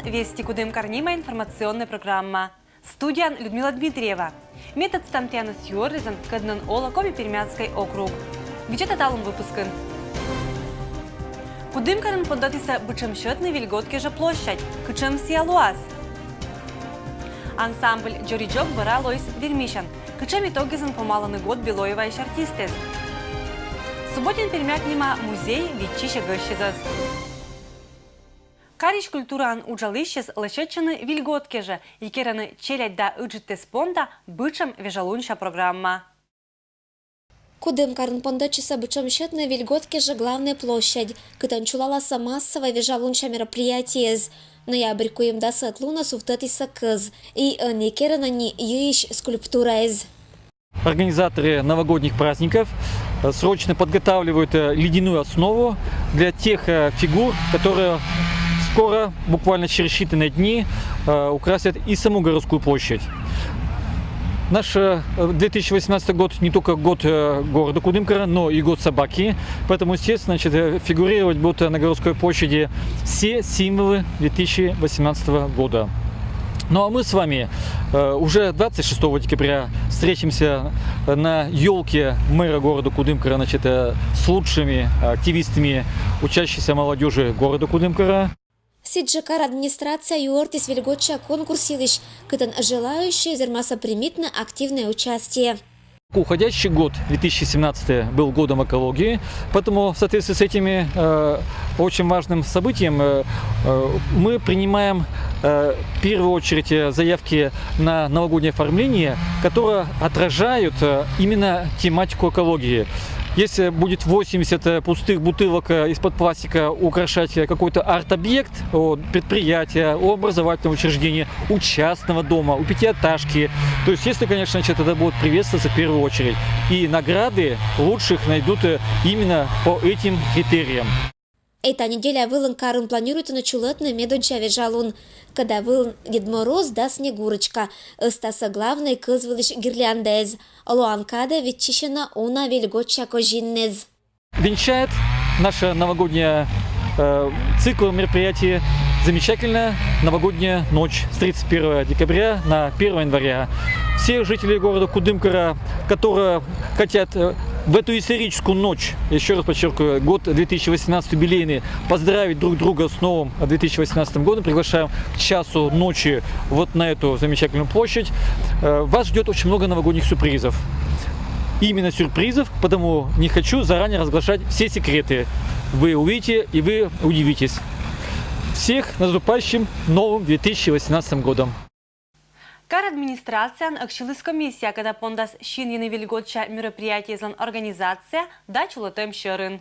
Вести Кудым Карнима информационная программа. Студия Людмила Дмитриева. Метод Стамтянус Юрризан Каднан Ола Коми Пермянский округ. Бюджет аталым выпускын. Кудым Карын поддатися бычым счетный вильготке же площадь. Кычым Сиалуаз. Ансамбль Джориджок Бара Лойс Вермишан. Кычым итогизан помаланный год Белоева и артистес. Субботин Пермяк Нима музей Витчища Гощизас. Карич культуран уджалыщес лышечаны вильготке же, и кераны челядь да уджите спонда бычым вежалунша программа. Кудым Карын пондачиса бычым счетной вильготке же главная площадь, кытанчулаласа массовое вежалунша мероприятие. Ноябрь куем да сатлуна суфтатиса кыз, и не кераны не ищ скульптура из. Организаторы новогодних праздников срочно подготавливают ледяную основу для тех фигур, которые скоро, буквально через считанные дни, украсят и саму городскую площадь. Наш 2018 год не только год города Кудымкара, но и год собаки. Поэтому, естественно, фигурировать будут на городской площади все символы 2018 года. Ну а мы с вами уже 26 декабря встретимся на елке мэра города Кудымкара, с лучшими активистами, учащейся молодежи города Кудымкара. Сиджакар администрация юортис вильготча конкурсилищ, кытан желающие зермаса примитно активное участие. Уходящий год, 2017, был годом экологии, поэтому в соответствии с этими очень важным событием мы принимаем в первую очередь заявки на новогоднее оформление, которые отражают именно тематику экологии. Если будет 80 пустых бутылок из-под пластика украшать какой-то арт-объект, предприятия, образовательного учреждения, у частного дома, у пятиэтажки, то есть, если, конечно, это будет приветствоваться в первую очередь. И награды лучших найдут именно по этим критериям. Эта неделя Вылан Карын планирует на чулетный медонча вежалун, когда Вылан Дед Мороз да Снегурочка, остаса главной кызвылыш гирляндез, луанкада ветчищена уна вельготча кожиннез. Венчает наша новогодняя цикл мероприятий замечательная новогодняя ночь с 31 декабря на 1 января. Все жители города Кудымкара, которые хотят в эту историческую ночь, еще раз подчеркиваю, год 2018 юбилейный, поздравить друг друга с новым 2018 годом, приглашаем к часу ночи вот на эту замечательную площадь. Вас ждет очень много новогодних сюрпризов. Именно сюрпризов, потому не хочу заранее разглашать все секреты. Вы увидите и вы удивитесь. Всех наступающим новым 2018 годом. Кар администрация акшилыс комиссия, когда пондас щин яны вильготча мероприятие злан организация да чулотем щерын.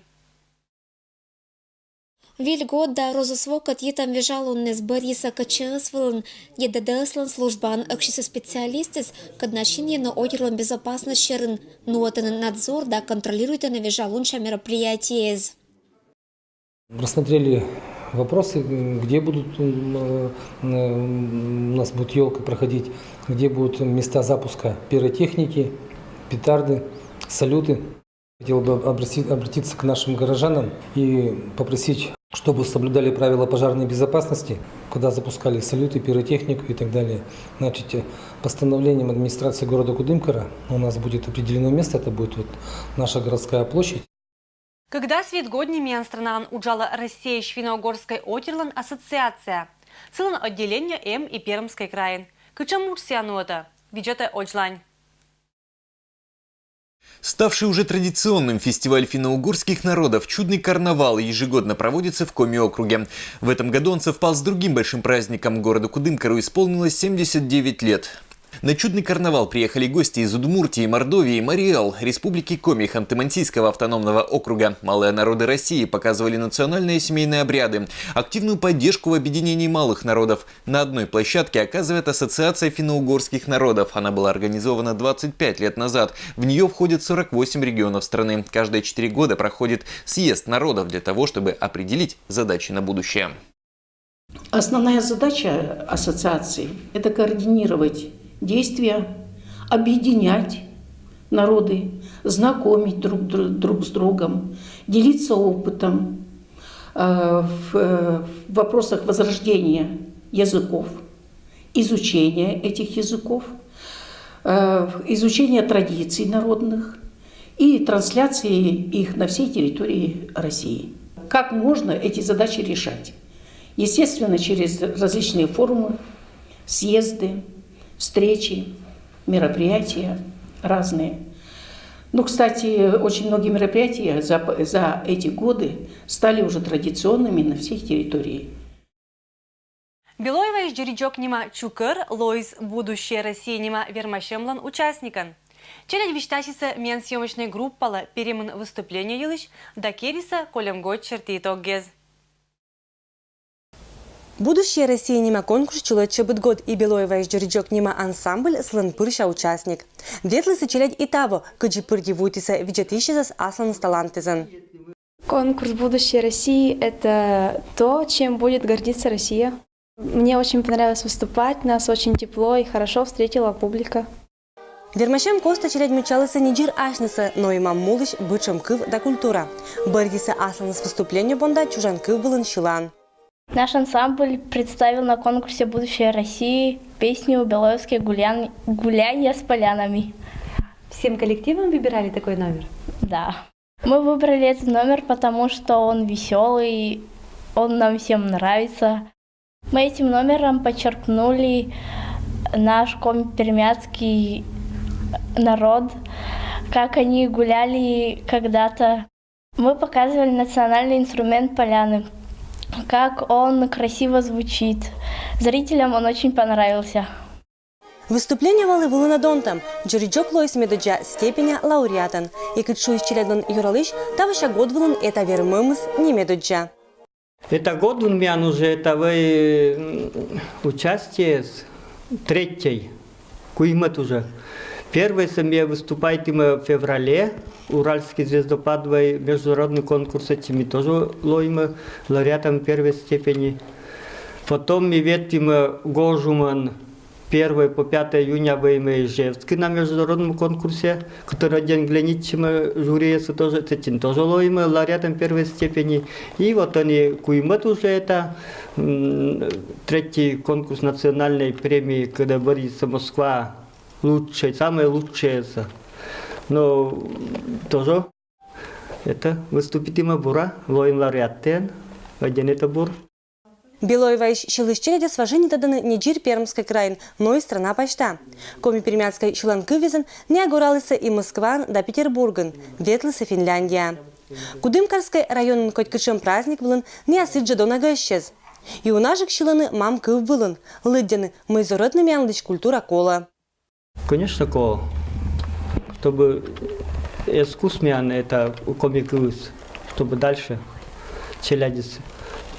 Вильгот да розысвокат етам вежалун нез Бориса Качесвылын, едадеслан службан акшисы специалистес, когда щин яны ойрлан безопасность щерын, нуотен надзор да контролирует на вежалунша мероприятие. Рассмотрели вопросы, где будут у нас будет елка проходить, где будут места запуска пиротехники, петарды, салюты. Хотел бы обратиться к нашим горожанам и попросить, чтобы соблюдали правила пожарной безопасности, когда запускали салюты, пиротехнику и так далее. Значит, постановлением администрации города Кудымкара у нас будет определено место, это будет вот наша городская площадь. Когда свет годни миян странан уджала Россия Швино-Угорской отерлан ассоциация, целан отделение М и Пермской краин. Кычам мурсиануота, бюджета Оджлань. Ставший уже традиционным фестиваль финно-угорских народов «Чудный карнавал» ежегодно проводится в Коми-округе. В этом году он совпал с другим большим праздником. Городу Кудымкару исполнилось 79 лет. На чудный карнавал приехали гости из Удмуртии, Мордовии, Мариэл, Республики Коми, Ханты-Мансийского автономного округа. Малые народы России показывали национальные семейные обряды, активную поддержку в объединении малых народов. На одной площадке оказывает Ассоциация финно-угорских народов. Она была организована 25 лет назад. В нее входят 48 регионов страны. Каждые 4 года проходит съезд народов для того, чтобы определить задачи на будущее. Основная задача ассоциации – это координировать действия, объединять народы, знакомить друг с другом, делиться опытом в вопросах возрождения языков, изучения этих языков, изучения традиций народных и трансляции их на всей территории России. Как можно эти задачи решать? Естественно, через различные форумы, съезды, встречи, мероприятия разные. Ну, кстати, очень многие мероприятия за эти годы стали уже традиционными на всей территории. Белоева жюриджок нима чукыр, Лоис будущее России нима вермашемлан участникан. Челядь виштачиса мен съемочной группала перемын выступление елыш, да кериса колемгой черти итог гез. Будущее России нима конкурс чулетче год и Белоева жюриджок нима ансамбль слын пырша участник. Ветлысы челядь и того, кыджи пырги вутиса виджетищезас аслан талантезан. Конкурс «Будущее России» – это то, чем будет гордиться Россия. Мне очень понравилось выступать, нас очень тепло и хорошо встретила публика. Вермашем коста челядь мечалыса не джир ашнысы, но и маммулыш бычым кыв да культура. Быргиса аслан с выступления бонда чужан кыв былын шилан. Наш ансамбль представил на конкурсе «Будущее России» песню «Белоевские гуляния с полянами». Всем коллективом выбирали такой номер? Да. Мы выбрали этот номер, потому что он веселый, он нам всем нравится. Мы этим номером подчеркнули наш коми-пермяцкий народ, как они гуляли когда-то. Мы показывали национальный инструмент поляны, как он красиво звучит. Зрителям он очень понравился. Выступление валы вылынадонтам, жюриджок Лоис медоджа степеня лауреатан, и кытшу исчелядан юралыш, тавыша год вылын это вермымыз не медоджа. Это год у меня уже это участие с третьей, куймет уже. Первый семья выступает в феврале, Уральский звездопадовый международный конкурс, этими тоже лоим лауреатом первой степени. Потом мы видим Гожуман 1 по 5 июня в Ижевске на международном конкурсе, который один Гленичем жюриется тоже, этим тоже лоим лауреатом первой степени. И вот они куймет уже это третий конкурс национальной премии, когда борется Москва. Лучшее, самое лучшее. Но тоже это выступит има бура, лоим лауреатен, один это бур. Белоева щелыш челядя сважини таданы не джир Пермской краин, но и страна почта. Коми пермяцкой щеланкы везен не огоралыса и Москва да Петербурган, ветлыса Финляндия. Кудымкарской районын котькычем праздник вылын не осыджа донага исчез. И у наших щеланы мамки вылын, лыдяны, мы зоротными амлыч культура кола. Конечно, кола. Чтобы искусственно это комикус, чтобы дальше челядиться.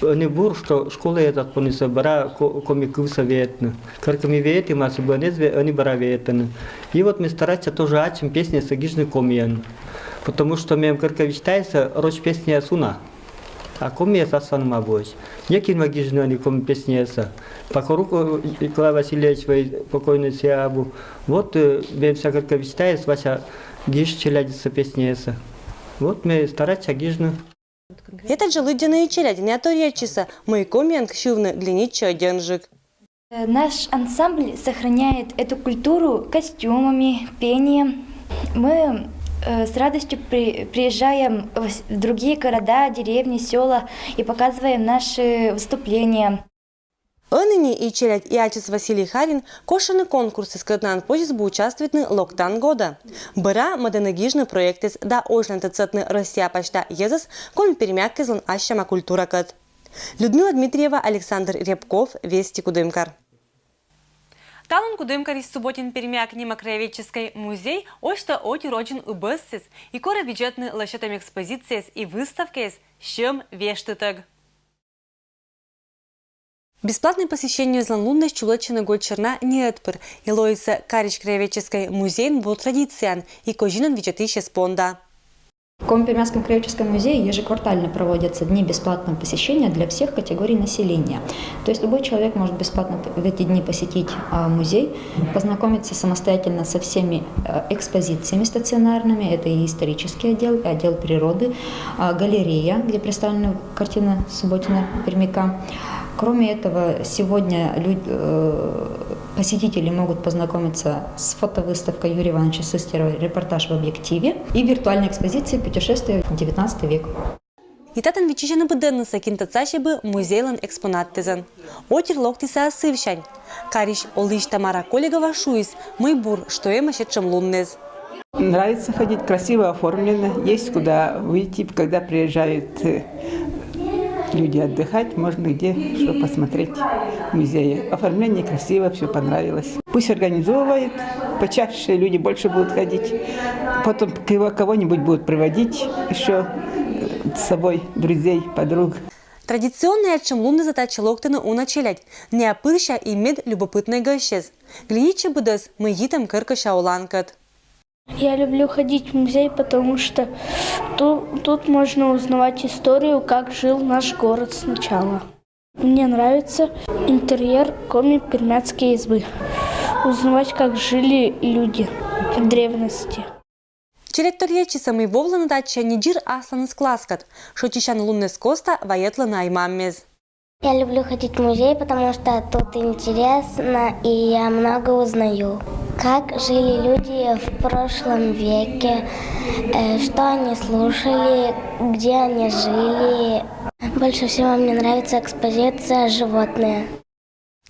Не бур, что школа этот понесла бара комикус советны. Как мы видим, а себе они бара ветны. И вот мы стараемся тоже ачим песни с агижной комиен. Потому что мы как мечтается рочь песни асуна. А комия сасан мабой. Некий магижный они коми песни аса. Покоруку Николай Васильевич покойный сиабу. Вот мы вся как мечтается ваша гиж челядится песни аса. Вот мы стараемся гижную. Это же лыдяные челяди, не оторечиса, мы комианг щувны глинича оденжик. Наш ансамбль сохраняет эту культуру костюмами, пением. Мы с радостью приезжаем в другие города, деревни, села и показываем наши выступления. Оныне и челядь и отец Василий Харин кошаны конкурсы с катнан позисбу участвует на локтан года. Быра моденегижный проектес да ожнантацетны Россия почта езас коми перемяккезлан ащама культура кат. Людмила Дмитриева, Александр Рябков, Вести Кудымкар. Талон Кудымкар из субботин перемяк нима краеведческий музей, ошта оти роджен убыссис и кора бюджетный лощетами экспозициес и выставкес, щем вештытыг. Бесплатное посещение зланлунной чулечины год черна не отпыр, и лоится Карич краеведческий музей был традициан и кожинан вичатыще спонда. В Коми-Пермякском краеведческом музее ежеквартально проводятся дни бесплатного посещения для всех категорий населения. То есть любой человек может бесплатно в эти дни посетить музей, познакомиться самостоятельно со всеми экспозициями стационарными. Это и исторический отдел, и отдел природы, галерея, где представлены картины Субботина Пермяка, Кроме этого, сегодня посетители могут познакомиться с фотовыставкой Юрия Ивановича Сыстерова «Репортаж в объективе» и виртуальной экспозицией «Путешествие в XIX век». Итатан вичишен беденнеса кинтацаши бы музейлан экспонаттезен. Отер локтиса асывшань. Кариш олыш Тамара Коллегова шуис, мыйбур, что эмашетшем луннез. Нравится ходить, красиво оформлено, есть куда выйти, когда приезжают люди отдыхать, можно где что посмотреть в музее. Оформление красиво, все понравилось. Пусть организовывает, почаще люди больше будут ходить. Потом кого-нибудь будут приводить еще с собой друзей, подруг. Традиционная чем лунны задача локтена уначелять. Не опырща и мед любопытный гощез. Глядите будес, мы гитам кыркаша уланкат. Я люблю ходить в музей, потому что тут можно узнавать историю, как жил наш город сначала. Мне нравится интерьер Коми-Пермяцкой избы. Узнавать, как жили люди в древности. Черекторьечи самый вовлана дача неджир аслан скласкат, шотищан луннес коста ваетла наймаммез. Я люблю ходить в музей, потому что тут интересно и я много узнаю. Как жили люди в прошлом веке, что они слушали, где они жили. Больше всего мне нравится экспозиция «Животные».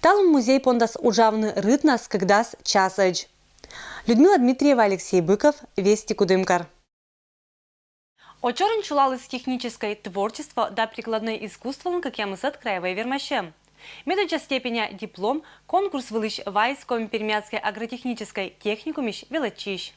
Талум музей пондас ужавны рытнас, когдас часадж. Людмила Дмитриева, Алексей Быков, Вести Кудымкар. Очорен чулал из технической творчества до прикладной искусства, как я мысат краевой вермаще. Медуча степеня диплом, конкурс вылыш вайском пермяцкой агротехнической техникумищ Велачищ.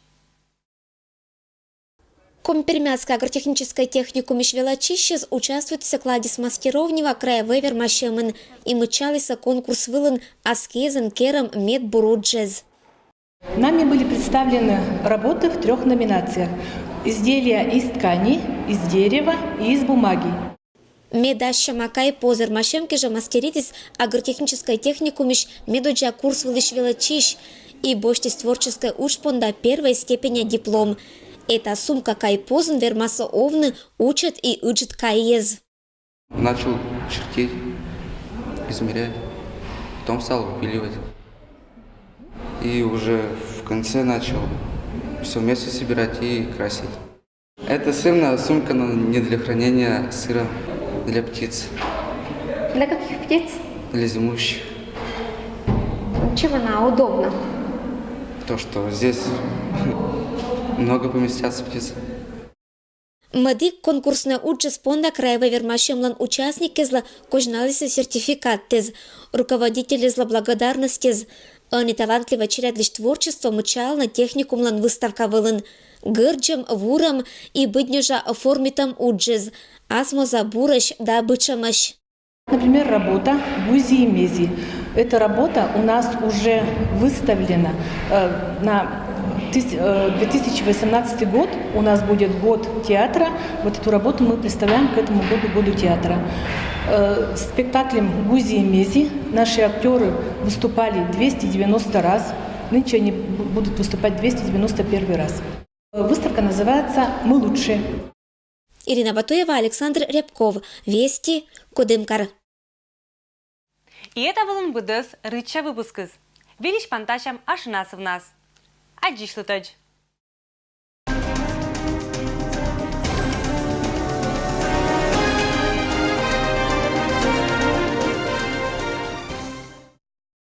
Компермяцкая агротехническая техникумищ Велачищес участвует в закладе с мастеровнева краевой вермашемен и мычалися конкурс вылын аскезен керам медбуруджез. Нами были представлены работы в 3 номинациях. Изделия из ткани, из дерева и из бумаги. Медаща макай позер машемки же мастеритесь агротехнической техникумищ медуджа курс вылыш Велачищ и боштись творческой учпонда первой степени диплом. Это сумка кайпозен вермаса овны учат и учат каез. Начал чертить, измерять, потом стал выпиливать. И уже в конце начал все вместе собирать и красить. Это сырная сумка, но не для хранения сыра, для птиц. Для каких птиц? Для зимующих. Чем она удобна? То, что здесь много поместятся птиц. Мадик конкурсная участь понда краевой вермашемлан участники зла кожналися сертификат тез, руководители зла благодарности. Они талантливо черят лишь творчество мычал на техникумлан выставка вылын. Гырджем, вурам и быднюжа оформитам уджез. Асмо забуращ да бычамащ. Например, работа «Гузи и Мези». Эта работа у нас уже выставлена на 2018 год. У нас будет год театра. Вот эту работу мы представляем к этому году театра. Спектаклем «Гузи и Мези» наши актеры выступали 290 раз. Нынче они будут выступать 291 раз. Выставка называется «Мы лучшие». Ирина Батуева, Александр Рябков. Вести Кудымкар. И это был БДС Рыча выпускыз. Велич пантачам аж нас в нас. Аджишлытач.